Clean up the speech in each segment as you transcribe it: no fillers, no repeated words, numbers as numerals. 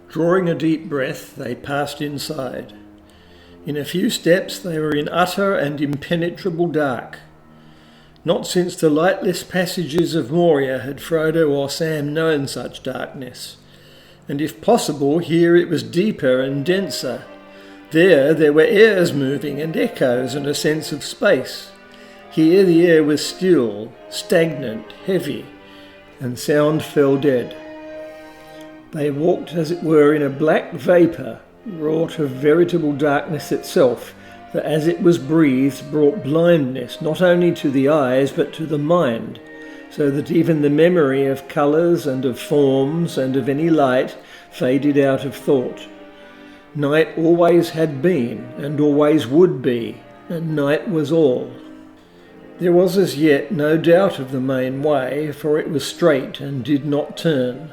Drawing a deep breath, they passed inside. In a few steps they were in utter and impenetrable dark. Not since the lightless passages of Moria had Frodo or Sam known such darkness. And if possible, here it was deeper and denser. There were airs moving and echoes and a sense of space. Here the air was still, stagnant, heavy, and sound fell dead. They walked as it were in a black vapour, wrought of veritable darkness itself, that as it was breathed brought blindness not only to the eyes but to the mind, so that even the memory of colours and of forms and of any light faded out of thought. Night always had been and always would be, and night was all. There was as yet no doubt of the main way, for it was straight and did not turn.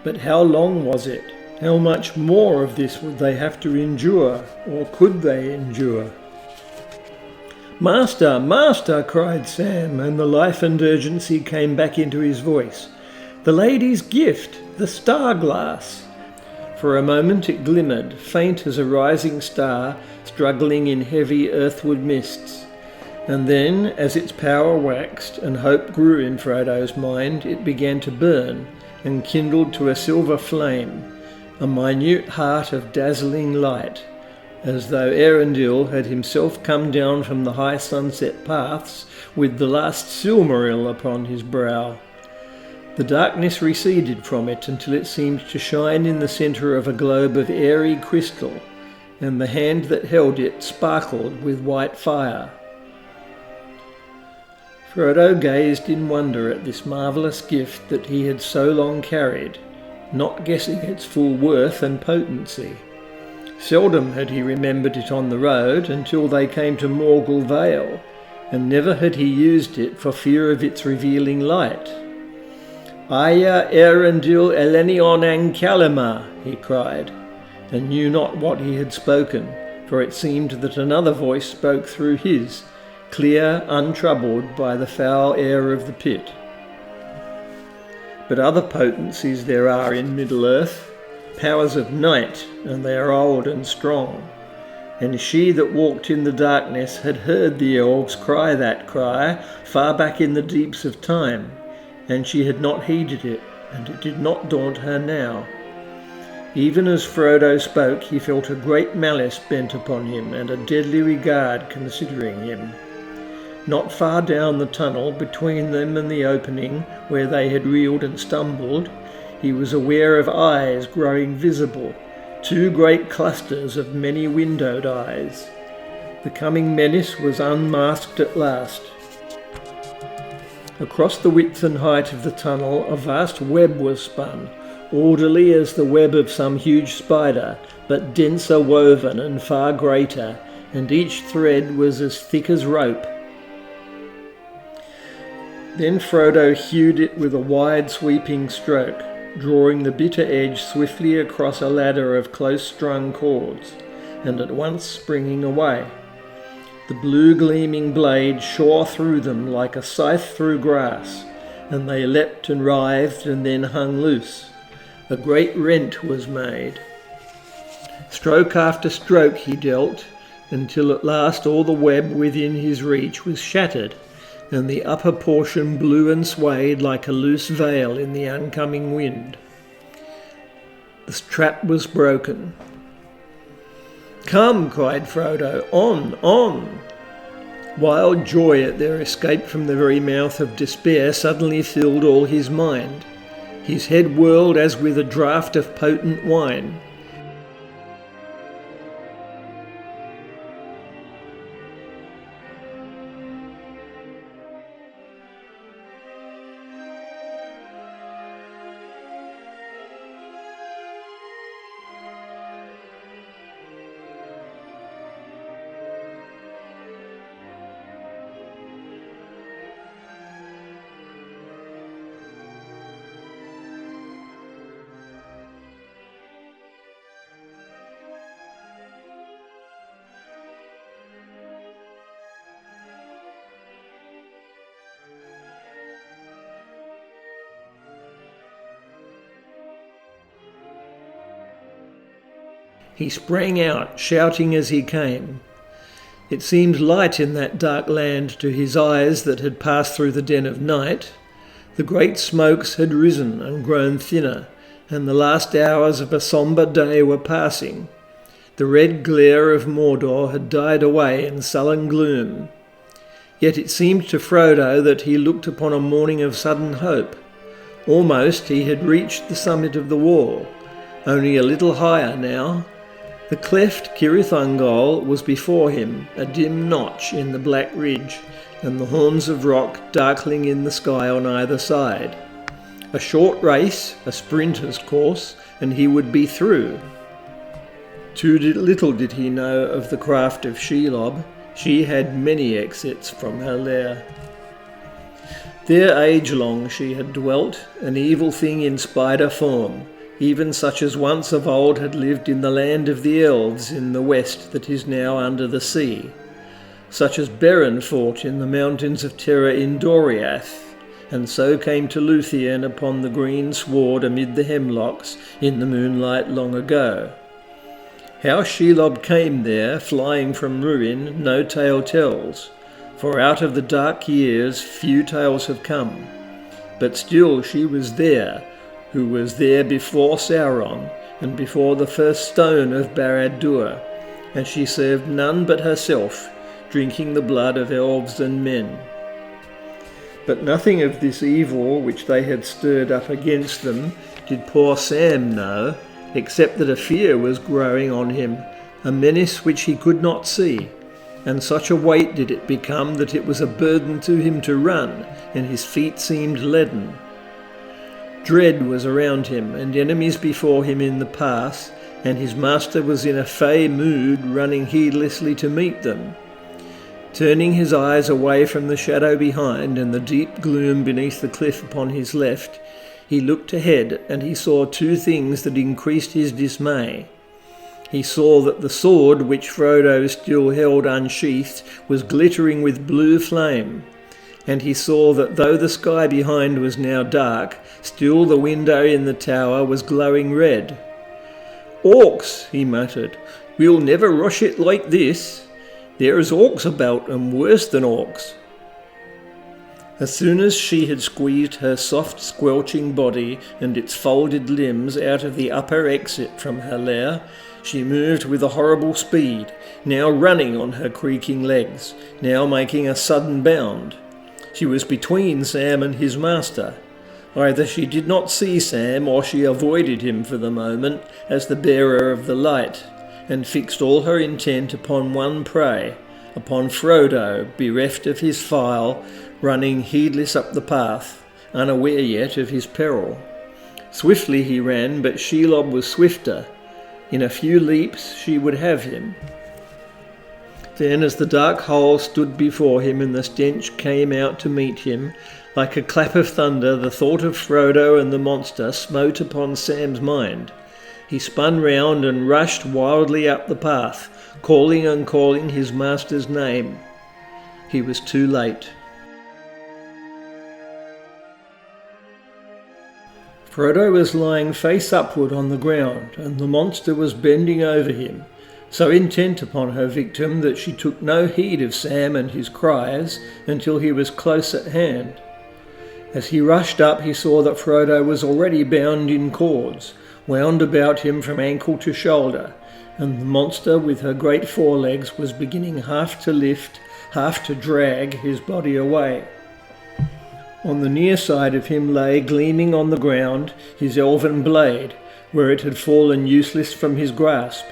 But how long was it? How much more of this would they have to endure, or could they endure? "Master, Master!" cried Sam, and the life and urgency came back into his voice. "The lady's gift, the star-glass!" For a moment it glimmered, faint as a rising star struggling in heavy earthward mists. And then, as its power waxed and hope grew in Frodo's mind, it began to burn and kindled to a silver flame, a minute heart of dazzling light, as though Eärendil had himself come down from the high sunset paths with the last Silmaril upon his brow. The darkness receded from it until it seemed to shine in the centre of a globe of airy crystal, and the hand that held it sparkled with white fire. Frodo gazed in wonder at this marvellous gift that he had so long carried, not guessing its full worth and potency. Seldom had he remembered it on the road until they came to Morgul Vale, and never had he used it for fear of its revealing light. "Aya Eärendil Elenion Ankhalema," he cried, and knew not what he had spoken, for it seemed that another voice spoke through his, clear, untroubled by the foul air of the pit. But other potencies there are in Middle-earth, powers of night, and they are old and strong. And she that walked in the darkness had heard the elves cry that cry far back in the deeps of time, and she had not heeded it, and it did not daunt her now. Even as Frodo spoke, he felt a great malice bent upon him, and a deadly regard considering him. Not far down the tunnel, between them and the opening where they had reeled and stumbled, he was aware of eyes growing visible, two great clusters of many windowed eyes. The coming menace was unmasked at last. Across the width and height of the tunnel a vast web was spun, orderly as the web of some huge spider, but denser woven and far greater, and each thread was as thick as rope. Then Frodo hewed it with a wide sweeping stroke, drawing the bitter edge swiftly across a ladder of close-strung cords, and at once springing away. The blue gleaming blade shore through them like a scythe through grass, and they leapt and writhed and then hung loose. A great rent was made. Stroke after stroke he dealt, until at last all the web within his reach was shattered, and the upper portion blew and swayed like a loose veil in the oncoming wind. The trap was broken. "Come," cried Frodo, "on, on!" Wild joy at their escape from the very mouth of despair suddenly filled all his mind. His head whirled as with a draught of potent wine. He sprang out, shouting as he came. It seemed light in that dark land to his eyes that had passed through the den of night. The great smokes had risen and grown thinner, and the last hours of a sombre day were passing. The red glare of Mordor had died away in sullen gloom. Yet it seemed to Frodo that he looked upon a morning of sudden hope. Almost he had reached the summit of the wall, only a little higher now. The cleft Cirith Ungol was before him, a dim notch in the black ridge, and the horns of rock darkling in the sky on either side. A short race, a sprinter's course, and he would be through. Too little did he know of the craft of Shelob. She had many exits from her lair. There age-long she had dwelt, an evil thing in spider form, even such as once of old had lived in the land of the elves in the west that is now under the sea, such as Beren fought in the mountains of terror in Doriath, and so came to Luthien upon the green sward amid the hemlocks in the moonlight long ago. How Shelob came there, flying from ruin, no tale tells, for out of the dark years few tales have come. But still she was there, who was there before Sauron, and before the first stone of Barad-dûr, and she served none but herself, drinking the blood of elves and men. But nothing of this evil which they had stirred up against them did poor Sam know, except that a fear was growing on him, a menace which he could not see, and such a weight did it become that it was a burden to him to run, and his feet seemed leaden. Dread was around him, and enemies before him in the pass, and his master was in a fey mood, running heedlessly to meet them. Turning his eyes away from the shadow behind and the deep gloom beneath the cliff upon his left, he looked ahead, and he saw two things that increased his dismay. He saw that the sword which Frodo still held unsheathed was glittering with blue flame, and he saw that though the sky behind was now dark, still the window in the tower was glowing red. "Orcs," he muttered, "we'll never rush it like this. There's orcs about, and worse than orcs." As soon as she had squeezed her soft squelching body and its folded limbs out of the upper exit from her lair, she moved with a horrible speed, now running on her creaking legs, now making a sudden bound. She was between Sam and his master. Either she did not see Sam, or she avoided him for the moment as the bearer of the light, and fixed all her intent upon one prey, upon Frodo, bereft of his file, running heedless up the path, unaware yet of his peril. Swiftly he ran, but Shelob was swifter. In a few leaps she would have him. Then, as the dark hole stood before him and the stench came out to meet him, like a clap of thunder, the thought of Frodo and the monster smote upon Sam's mind. He spun round and rushed wildly up the path, calling and calling his master's name. He was too late. Frodo was lying face upward on the ground, and the monster was bending over him, so intent upon her victim that she took no heed of Sam and his cries until he was close at hand. As he rushed up, he saw that Frodo was already bound in cords, wound about him from ankle to shoulder, and the monster with her great forelegs was beginning half to lift, half to drag his body away. On the near side of him lay, gleaming on the ground, his elven blade, where it had fallen useless from his grasp.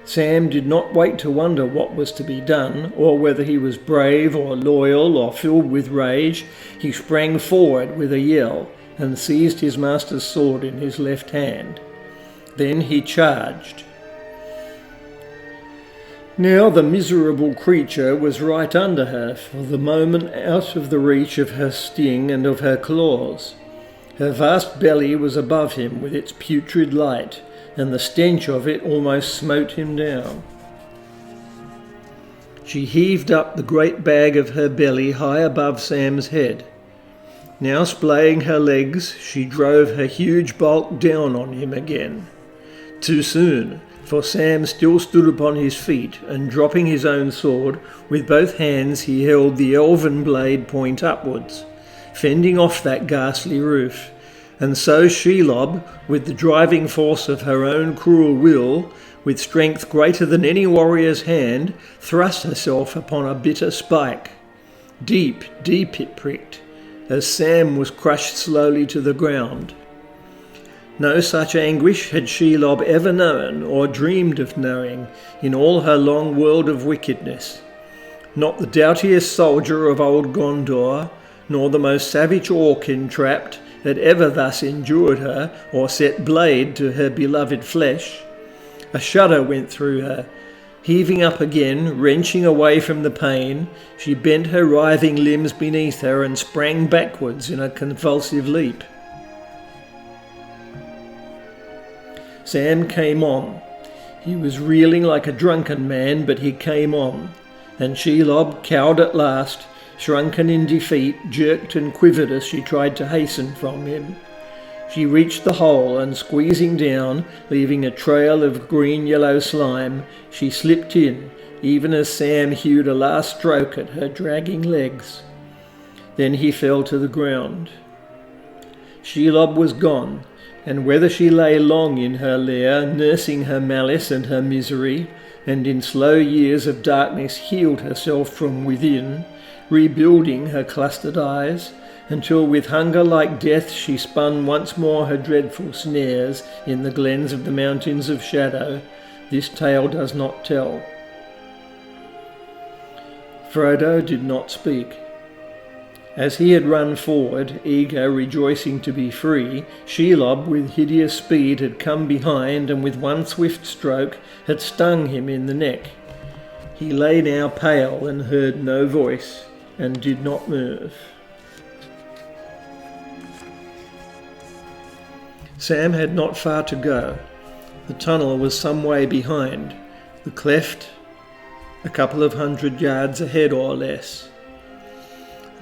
Sam did not wait to wonder what was to be done, or whether he was brave or loyal or filled with rage. He sprang forward with a yell and seized his master's sword in his left hand. Then he charged. Now the miserable creature was right under her, for the moment out of the reach of her sting and of her claws. Her vast belly was above him with its putrid light, and the stench of it almost smote him down. She heaved up the great bag of her belly high above Sam's head. Now splaying her legs, she drove her huge bulk down on him again. Too soon, for Sam still stood upon his feet, and dropping his own sword, with both hands he held the elven blade point upwards, fending off that ghastly roof. And so Shelob, with the driving force of her own cruel will, with strength greater than any warrior's hand, thrust herself upon a bitter spike. Deep, deep it pricked, as Sam was crushed slowly to the ground. No such anguish had Shelob ever known or dreamed of knowing in all her long world of wickedness. Not the doughtiest soldier of old Gondor, nor the most savage orc entrapped, had ever thus endured her or set blade to her beloved flesh. A shudder went through her. Heaving up again, wrenching away from the pain, she bent her writhing limbs beneath her and sprang backwards in a convulsive leap. Sam came on. He was reeling like a drunken man, but he came on, and Shelob, cowed at last, shrunken in defeat, jerked and quivered as she tried to hasten from him. She reached the hole, and squeezing down, leaving a trail of green-yellow slime, she slipped in, even as Sam hewed a last stroke at her dragging legs. Then he fell to the ground. Shelob was gone, and whether she lay long in her lair, nursing her malice and her misery, and in slow years of darkness healed herself from within, rebuilding her clustered eyes, until with hunger like death she spun once more her dreadful snares in the glens of the mountains of shadow, this tale does not tell. Frodo did not speak. As he had run forward, eager, rejoicing to be free, Shelob with hideous speed had come behind and with one swift stroke had stung him in the neck. He lay now pale and heard no voice, and did not move. Sam had not far to go. The tunnel was some way behind, the cleft a couple of 100 yards ahead or less.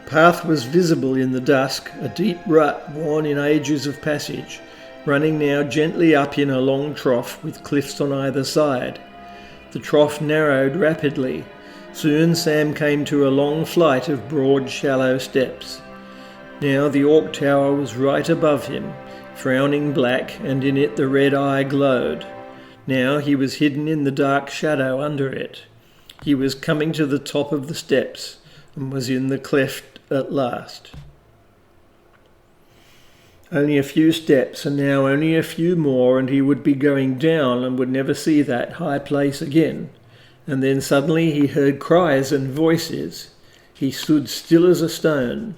The path was visible in the dusk, a deep rut worn in ages of passage, running now gently up in a long trough with cliffs on either side. The trough narrowed rapidly. Soon Sam came to a long flight of broad, shallow steps. Now the Orc Tower was right above him, frowning black, and in it the red eye glowed. Now he was hidden in the dark shadow under it. He was coming to the top of the steps, and was in the cleft at last. Only a few steps, and now only a few more, and he would be going down and would never see that high place again. And then suddenly he heard cries and voices. He stood still as a stone.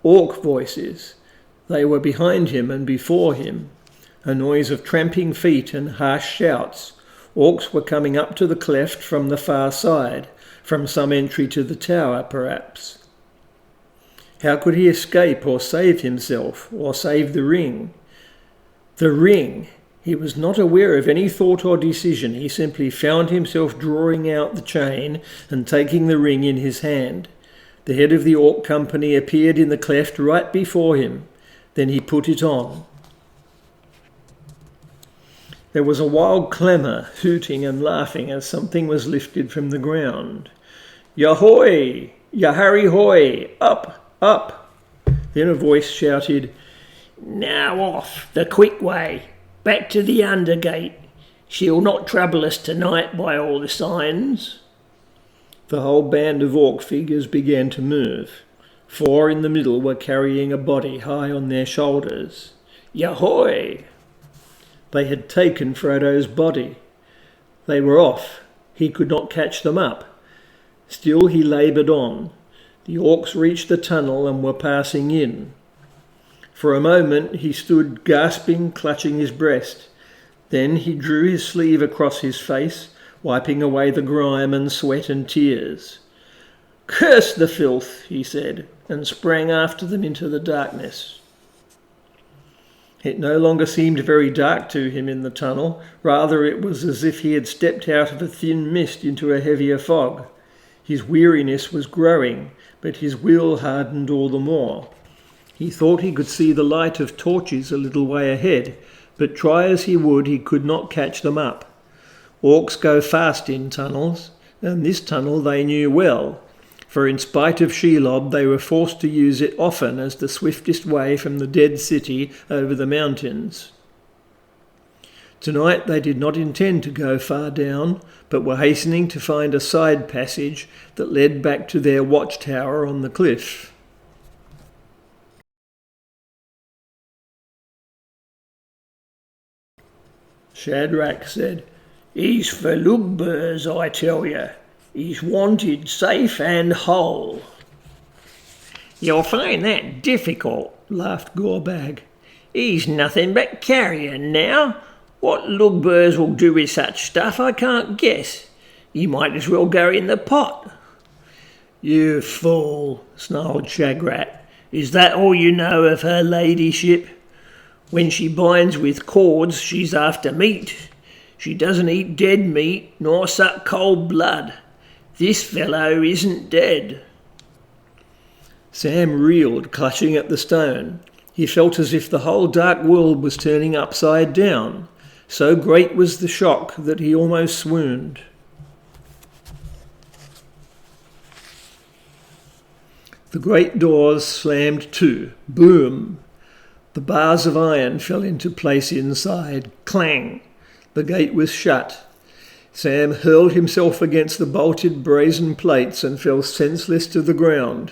Orc voices. They were behind him and before him. A noise of tramping feet and harsh shouts. Orcs were coming up to the cleft from the far side, from some entry to the tower perhaps. How could he escape or save himself, or save the ring? The ring! He was not aware of any thought or decision. He simply found himself drawing out the chain and taking the ring in his hand. The head of the Orc company appeared in the cleft right before him. Then he put it on. There was a wild clamour, hooting and laughing as something was lifted from the ground. "Yahoy! Yahari hoy! Up! Up!" Then a voice shouted, "Now off, the quick way, back to the Undergate. She'll not trouble us tonight by all the signs." The whole band of orc figures began to move. 4 in the middle were carrying a body high on their shoulders. Yahoy! They had taken Frodo's body. They were off. He could not catch them up. Still he laboured on. The orcs reached the tunnel and were passing in. For a moment he stood gasping, clutching his breast. Then he drew his sleeve across his face, wiping away the grime and sweat and tears. "Curse the filth," he said, and sprang after them into the darkness. It no longer seemed very dark to him in the tunnel. Rather it was as if he had stepped out of a thin mist into a heavier fog. His weariness was growing, but his will hardened all the more. He thought he could see the light of torches a little way ahead, but try as he would, he could not catch them up. Orcs go fast in tunnels, and this tunnel they knew well, for in spite of Shelob they were forced to use it often as the swiftest way from the dead city over the mountains. Tonight they did not intend to go far down, but were hastening to find a side passage that led back to their watchtower on the cliff. Shadrach said, "He's for lugbers, I tell you. He's wanted safe and whole." "You'll find that difficult," laughed Gorbag. "He's nothing but carrion now. What lugbers will do with such stuff I can't guess. You might as well go in the pot." "You fool," snarled Shadrach. "Is that all you know of her ladyship? When she binds with cords, she's after meat. She doesn't eat dead meat, nor suck cold blood. This fellow isn't dead." Sam reeled, clutching at the stone. He felt as if the whole dark world was turning upside down. So great was the shock that he almost swooned. The great doors slammed to. Boom! The bars of iron fell into place inside. Clang! The gate was shut. Sam hurled himself against the bolted brazen plates and fell senseless to the ground.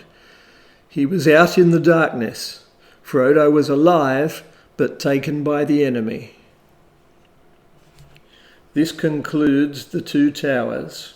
He was out in the darkness. Frodo was alive, but taken by the enemy. This concludes The Two Towers.